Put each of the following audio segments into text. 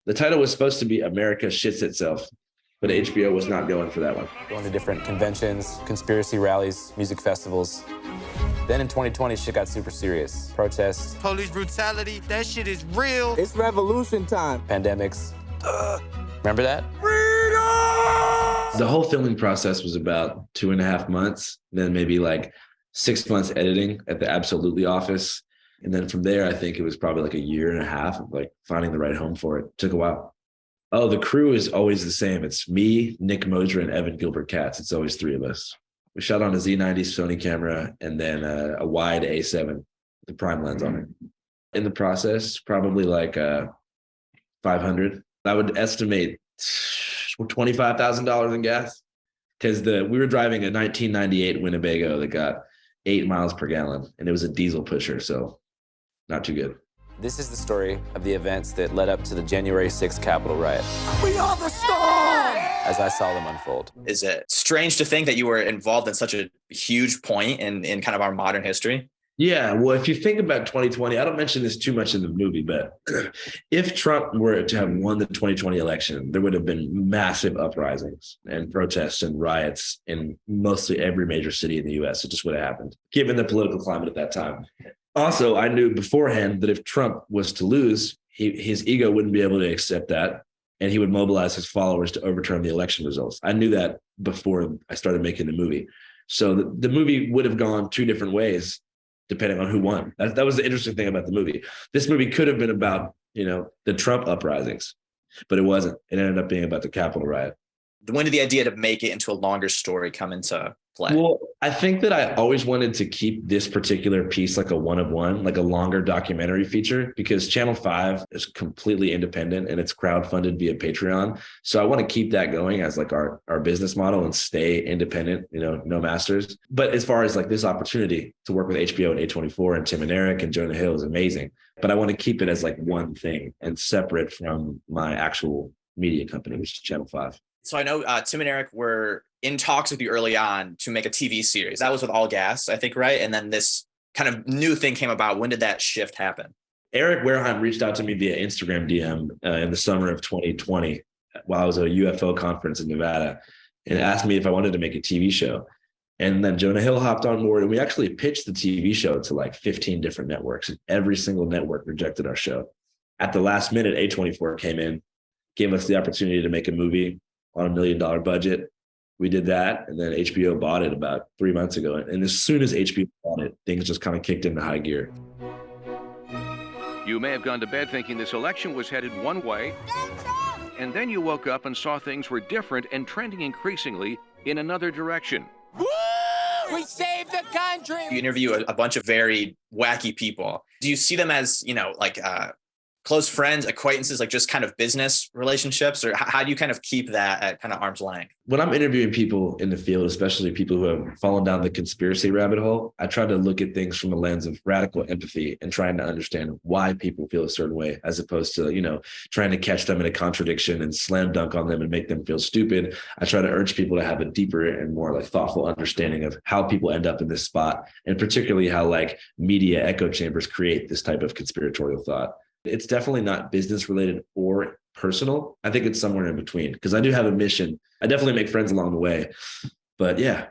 The title was supposed to be America Shits Itself, but HBO was not going for that one. Going to different conventions, conspiracy rallies, music festivals. Then in 2020, shit got super serious. Protests. Police brutality, that shit is real. It's revolution time. Pandemics. Remember that? Freedom! The whole filming process was about 2.5 months, then maybe like 6 months editing at the Absolutely office. And then from there, I think it was probably like 1.5 years of like finding the right home for it. Took a while. Oh, the crew is always the same. It's me, Nick Moser, and Evan Gilbert Katz. It's always 3 of us. We shot on a Z90 Sony camera and then a wide A7 with the prime lens on it. In the process, probably like 500. I would estimate $25,000 in gas because we were driving a 1998 Winnebago that got 8 miles per gallon, and it was a diesel pusher, so not too good. This is the story of the events that led up to the January 6th Capitol riot. We are the storm! As I saw them unfold. Is it strange to think that you were involved in such a huge point in kind of our modern history? Yeah, well, if you think about 2020, I don't mention this too much in the movie, but if Trump were to have won the 2020 election, there would have been massive uprisings and protests and riots in mostly every major city in the US. It just would have happened, given the political climate at that time. Also, I knew beforehand that if Trump was to lose, his ego wouldn't be able to accept that, and he would mobilize his followers to overturn the election results. I knew that before I started making the movie. So the movie would have gone 2 different ways, depending on who won. That was the interesting thing about the movie. This movie could have been about, the Trump uprisings, but it wasn't. It ended up being about the Capitol riot. When did the idea to make it into a longer story come into play? Well, I think that I always wanted to keep this particular piece like a one-of-one, like a longer documentary feature, because Channel 5 is completely independent and it's crowdfunded via Patreon. So I want to keep that going as like our business model and stay independent, no masters. But as far as like this opportunity to work with HBO and A24 and Tim and Eric and Jonah Hill is amazing. But I want to keep it as like one thing and separate from my actual media company, which is Channel 5. So I know Tim and Eric were in talks with you early on to make a TV series. That was with All Gas, I think, right? And then this kind of new thing came about. When did that shift happen? Eric Wareheim reached out to me via Instagram DM in the summer of 2020 while I was at a UFO conference in Nevada and asked me if I wanted to make a TV show. And then Jonah Hill hopped on board, and we actually pitched the TV show to like 15 different networks, and every single network rejected our show. At the last minute, A24 came in, gave us the opportunity to make a movie on $1 million budget. We did that, and then HBO bought it about 3 months ago. And as soon as HBO bought it, things just kind of kicked into high gear. You may have gone to bed thinking this election was headed one way, and then you woke up and saw things were different and trending increasingly in another direction. Woo! We saved the country! You interview a bunch of very wacky people. Do you see them as, close friends, acquaintances, like just kind of business relationships? Or how do you kind of keep that at kind of arm's length? When I'm interviewing people in the field, especially people who have fallen down the conspiracy rabbit hole, I try to look at things from a lens of radical empathy and trying to understand why people feel a certain way, as opposed to, trying to catch them in a contradiction and slam dunk on them and make them feel stupid. I try to urge people to have a deeper and more like thoughtful understanding of how people end up in this spot, and particularly how like media echo chambers create this type of conspiratorial thought. It's definitely not business related or personal. I think it's somewhere in between, because I do have a mission. I definitely make friends along the way. But yeah,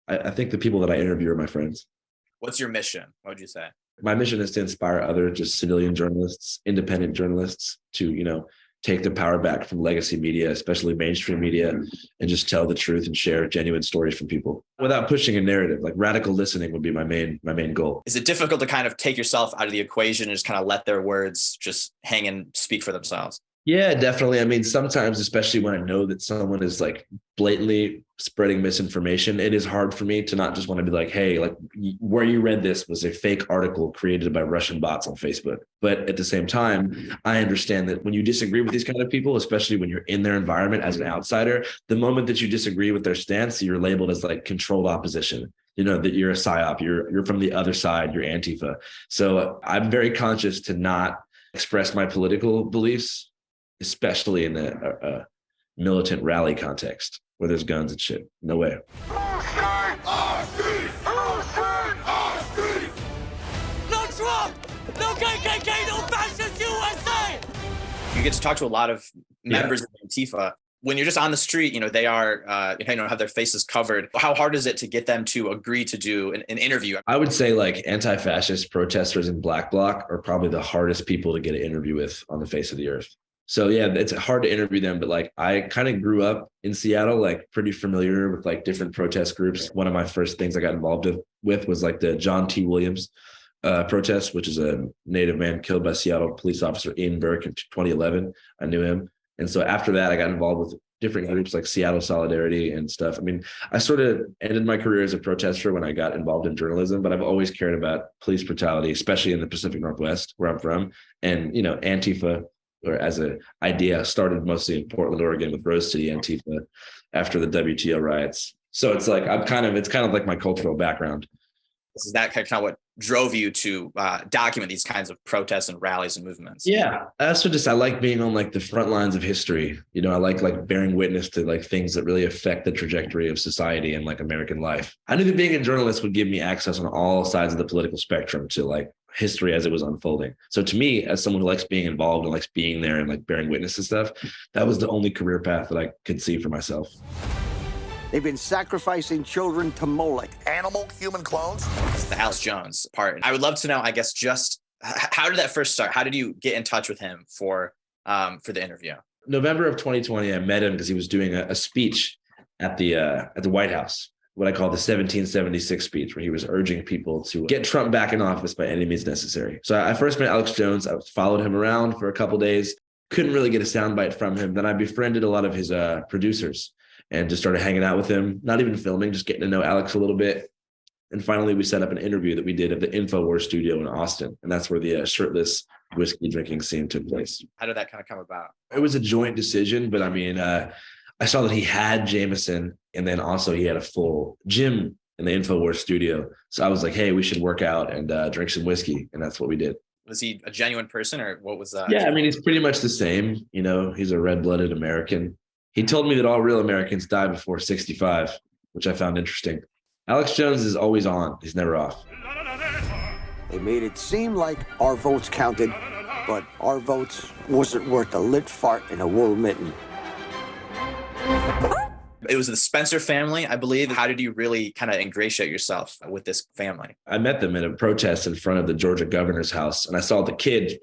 I think the people that I interview are my friends. What's your mission? What would you say? My mission is to inspire other just civilian journalists, independent journalists to, take the power back from legacy media, especially mainstream media, and just tell the truth and share genuine stories from people without pushing a narrative. Like radical listening would be my main goal. Is it difficult to kind of take yourself out of the equation and just kind of let their words just hang and speak for themselves? Yeah, definitely. I mean, sometimes, especially when I know that someone is like blatantly spreading misinformation, it is hard for me to not just want to be like, hey, like where you read this was a fake article created by Russian bots on Facebook. But at the same time, I understand that when you disagree with these kind of people, especially when you're in their environment as an outsider, the moment that you disagree with their stance, you're labeled as like controlled opposition. That you're a psyop, you're from the other side, you're Antifa. So I'm very conscious to not express my political beliefs, especially in a militant rally context where there's guns and shit. No way. No Trump! No KKK! No fascist USA! You get to talk to a lot of members of Antifa. When you're just on the street, they are, have their faces covered. How hard is it to get them to agree to do an interview? I would say like anti-fascist protesters in Black Bloc are probably the hardest people to get an interview with on the face of the earth. So yeah, it's hard to interview them, but like I kind of grew up in Seattle, like pretty familiar with like different protest groups. One of my first things I got involved with was like the John T. Williams protest, which is a Native man killed by Seattle police officer Ian Burke in 2011. I knew him. And so after that, I got involved with different groups like Seattle Solidarity and stuff. I mean, I sort of ended my career as a protester when I got involved in journalism, but I've always cared about police brutality, especially in the Pacific Northwest, where I'm from. And, Antifa, or as an idea, started mostly in Portland, Oregon with Rose City Antifa after the WTO riots. So it's like, it's kind of like my cultural background. Is that kind of what drove you to document these kinds of protests and rallies and movements? Yeah, I like being on like the front lines of history. I like bearing witness to like things that really affect the trajectory of society and like American life. I knew that being a journalist would give me access on all sides of the political spectrum to like history as it was unfolding. So to me, as someone who likes being involved and likes being there and like bearing witness to stuff, that was the only career path that I could see for myself. They've been sacrificing children to Moloch. Animal human clones? It's the Alex Jones part. I would love to know, I guess, just how did that first start? How did you get in touch with him for the interview? November of 2020, I met him because he was doing a speech at the White House, what I call the 1776 speech, where he was urging people to get Trump back in office by any means necessary. So I first met Alex Jones. I followed him around for a couple of days, couldn't really get a soundbite from him. Then I befriended a lot of his producers and just started hanging out with him, not even filming, just getting to know Alex a little bit. And finally, we set up an interview that we did at the InfoWars studio in Austin. And that's where the shirtless whiskey drinking scene took place. How did that kind of come about? It was a joint decision, but I mean, I saw that he had Jameson, and then also he had a full gym in the InfoWars studio. So I was like, hey, we should work out and drink some whiskey. And that's what we did. Was he a genuine person, or what was that? Yeah, I mean, he's pretty much the same. He's a red-blooded American. He told me that all real Americans die before 65, which I found interesting. Alex Jones is always on. He's never off. They made it seem like our votes counted, but our votes wasn't worth a lit fart in a wool mitten. It was the Spencer family, I believe. How did you really kind of ingratiate yourself with this family? I met them at a protest in front of the Georgia governor's house, and I saw the kid,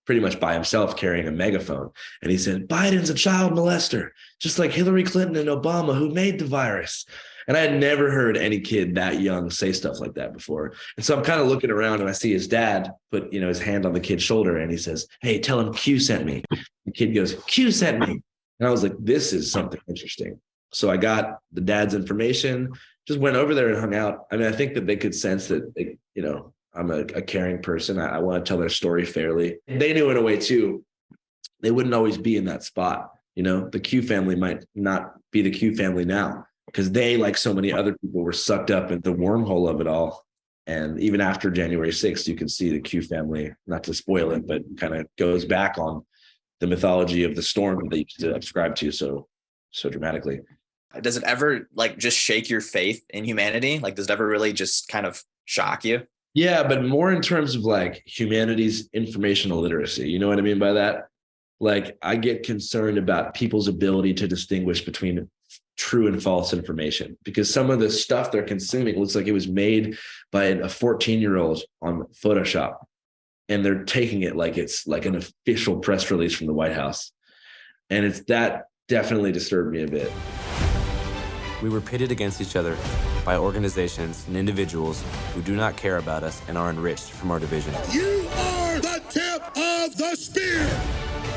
pretty much by himself carrying a megaphone. And he said, Biden's a child molester, just like Hillary Clinton and Obama, who made the virus. And I had never heard any kid that young say stuff like that before. And so I'm kind of looking around and I see his dad put, his hand on the kid's shoulder and he says, hey, tell him Q sent me. The kid goes, Q sent me. And I was like, this is something interesting. So I got the dad's information, just went over there and hung out. I mean, I think that they could sense that, I'm a caring person. I want to tell their story fairly. They knew in a way too, they wouldn't always be in that spot. The Q family might not be the Q family now because they, like so many other people, were sucked up in the wormhole of it all. And even after January 6th, you can see the Q family, not to spoil it, but kind of goes back on the mythology of the storm that they used to subscribe to so dramatically. Does it ever just shake your faith in humanity? Does it ever really just kind of shock you? Yeah, but more in terms of humanity's informational literacy. You know what I mean by that? I get concerned about people's ability to distinguish between true and false information, because some of the stuff they're consuming looks like it was made by a 14-year-old on Photoshop, and they're taking it like it's like an official press release from the White House. And that definitely disturbed me a bit. We were pitted against each other by organizations and individuals who do not care about us and are enriched from our division. You are the tip of the spear!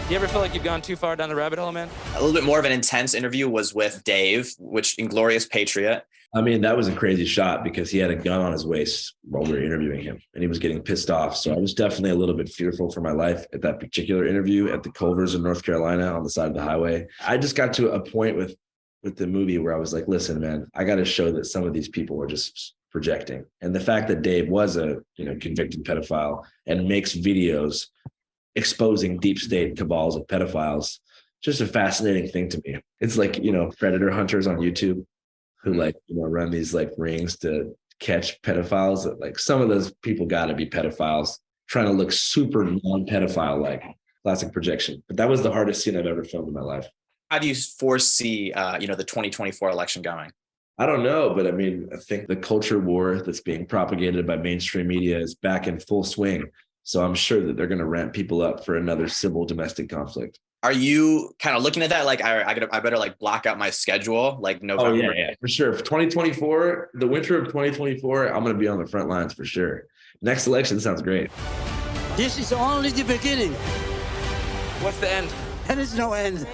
You ever feel like you've gone too far down the rabbit hole, man? A little bit more of an intense interview was with Dave, which Inglorious Patriot. I mean, that was a crazy shot because he had a gun on his waist while we were interviewing him and he was getting pissed off. So I was definitely a little bit fearful for my life at that particular interview at the Culvers in North Carolina on the side of the highway. I just got to a point with the movie where I was like, listen, man, I got to show that some of these people were just projecting. And the fact that Dave was a convicted pedophile and makes videos exposing deep state cabals of pedophiles, just a fascinating thing to me. It's like, predator hunters on YouTube who run these rings to catch pedophiles. Some of those people got to be pedophiles trying to look super non-pedophile like. classic projection. But that was the hardest scene I've ever filmed in my life. How do you foresee, the 2024 election going? I don't know, but I mean, I think the culture war that's being propagated by mainstream media is back in full swing. So I'm sure that they're going to ramp people up for another civil domestic conflict. Are you kind of looking at that? Like, I better like block out my schedule, like November. Oh, yeah, for sure. For 2024, the winter of 2024, I'm going to be on the front lines for sure. Next election sounds great. This is only the beginning. What's the end? There is no end.